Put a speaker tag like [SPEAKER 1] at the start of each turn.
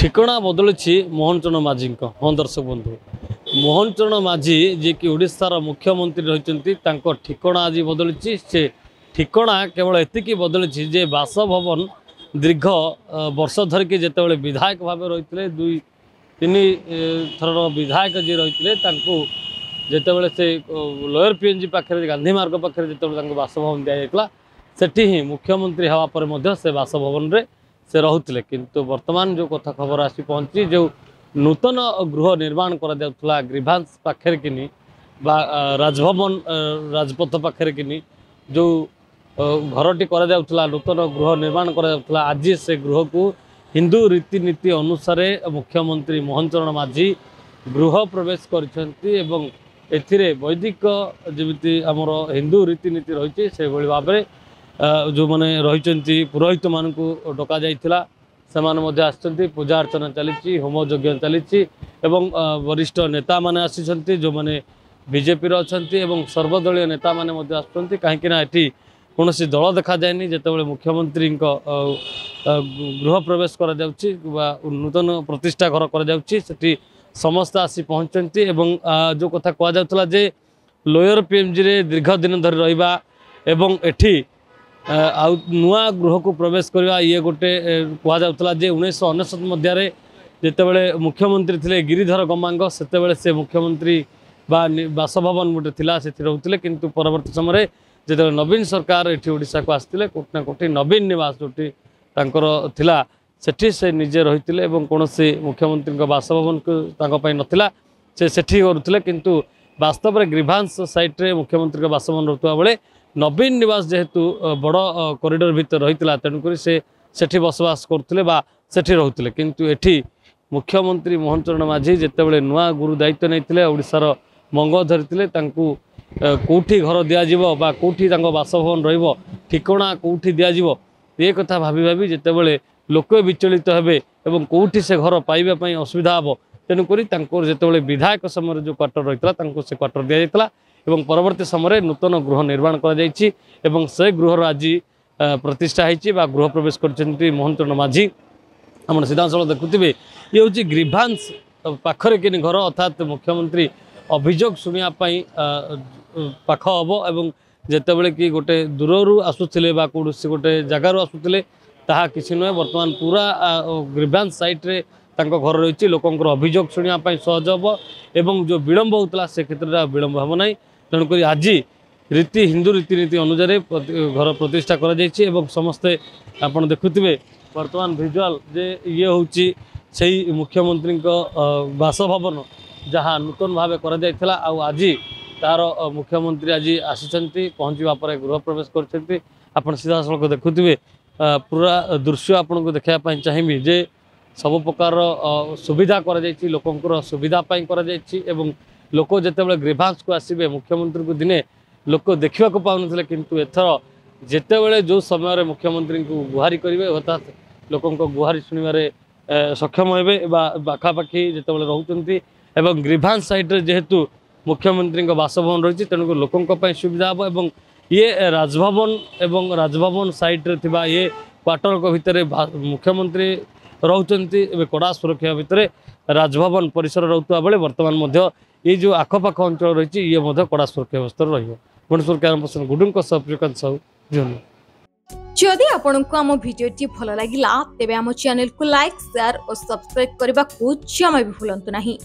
[SPEAKER 1] ठिकणा बदलुची मोहन चरण माझी। हाँ दर्शक बंधु, मोहन चरण माझी जी कि ओडिशार मुख्यमंत्री रही ठिकणा आज बदलुची। से ठिकणा केवल एतिकी बदलुची जे बासभवन दीर्घ वर्ष धरिकी जिते विधायक भाव रही दुई तीन थर विधायक जी रही जितेबाला से लोयर पीएनजी पाखे गांधी मार्ग पाखे जो बासभवन दि जाता सेठी मुख्यमंत्री हवापर से बासभवन रे से रोते किंतु वर्तमान जो कथा खबर आसी पहुंची जो नूतन गृह निर्माण करा ग्रीभांस पाखे किनी बा राजभवन राजपथ पाखे किनी जो घरटी करा नूतन गृह निर्माण करा आज से गृह को हिंदू रीतिनीति अनुसार मुख्यमंत्री मोहन चरण माझी गृह प्रवेश कर वैदिक जमी आमर हिंदू रीतिनीति रही से भाव में जो मैंने रही पुरोहित मान को डका जाइथिला से पूजा अर्चना चली होम यज्ञ चली वरिष्ठ नेता माने आसी जो मैंने बीजेपी अच्छा सर्वदलीय नेता माने आसुँच कहीं कौन दल देखा जाए जिते मुख्यमंत्री गृह प्रवेश कर नूतन प्रतिष्ठा घर कर समस्त आसी पहुँचती जो कथा कहला जे लोयर पीएमजी रे दीर्घ दिन धरी रहिबा एवं एठी नुआ गृह को प्रवेश करवा ये गोटे कहला जे 1999 मध्य जितेबाला मुख्यमंत्री थे गिरिधर गमांग से मुख्यमंत्री बासभवन गोटे थिला से रोते किंतु परवर्ती समय जो नवीन सरकार ये ओडिशा को आसते कोटि ना कोटि नवीन निवास जोटी थिला सेठी से निजे रही कौन मुख्यमंत्री बासभवन को नाला से करुले किंतु वास्तव में ग्रीभांस साइट रे मुख्यमंत्री बासभवन रुआ बेले नवीन निवास जेहेतु बड़ कॉरिडोर भीतर रही तेणुक से बसवास करते रोते किंतु एठी मुख्यमंत्री मोहन चरण माझी जितेबाला नुआ गुरु दायित्व नहीं ओडिशार मंग धरी कौटी घर दिज्व कौटी बासभवन ठिकणा कौटी दिज्व ये कथा भाभी भाभी जितेबाला लोक विचलित हेबे एवं कौटी से घर पाइबा असुविधा हे तेणुक जितेबाला विधायक समय जो क्वार्टर रही से क्वार्टर दि जाता एवं परवर्ती समय नूतन गृह निर्माण कर से गृहर आज प्रतिष्ठा होती गृह प्रवेश कर मोहन चरण माझी आम सीधांचल देखुवे ये हूँ ग्रीभांस पाखरे कि घर अर्थात मुख्यमंत्री अभियोग शुणापी पाख हम और जितेबाला कि गोटे दूर आसुले कौन गोटे जगार आसुले ताहा किसी नुहे बर्तमान पूरा ग्रीभांस साइट रे तांको घर रही लोकंर अभियोग शुणापी सहज हम एवं जो विलंब होता से क्षेत्र में विलंब हम ना तेणुक आज हिंदू रीतिनीति अनुसार घर प्रतिष्ठा कर समस्ते आपड़ देखुवे वर्तमान भिजुआल जे ये हूँ से मुख्यमंत्री बासभवन जहाँ नूतन भाव कर आज तार मुख्यमंत्री आज आसी पहुँचवा पर गृह प्रवेश कर सीधा सड़क देखुवे पूरा दृश्य आपन को देखापी चाहिए जे सब प्रकार सुविधा कर लोकंर सुविधापी कर लोक जितेबाला ग्रीभांस को आसबे मुख्यमंत्री को दिने लोक देखा पाने किंतु एथर जितेबाला जो समय मुख्यमंत्री को गुहारी करेंगे अर्थात लोक गुहारी शुणवे सक्षम हे पाखापाखि जितेबाला रोचंती एवं ग्रीभांस साइट जेहेतु मुख्यमंत्री बासभवन रही तेणुक लोकों सुविधा हम ये राजभवन साइट रे थिबा ये क्वार्टर को भितर मुख्यमंत्री रोचंती कड़ा सुरक्षा भितर राजभवन परिसर रोता बेले वर्तमान ये जो आखपाख अंचल रही ये कड़ा सुरक्षा व्यवस्था भुवनेश्वर कैमरा गुडुंक प्रियकांत साहू जून।
[SPEAKER 2] जदि आपंक आम भिडी भल लगा तेब आम चैनल को लाइक शेयर और सब्सक्राइब करने को जमा भी भूलु नहीं।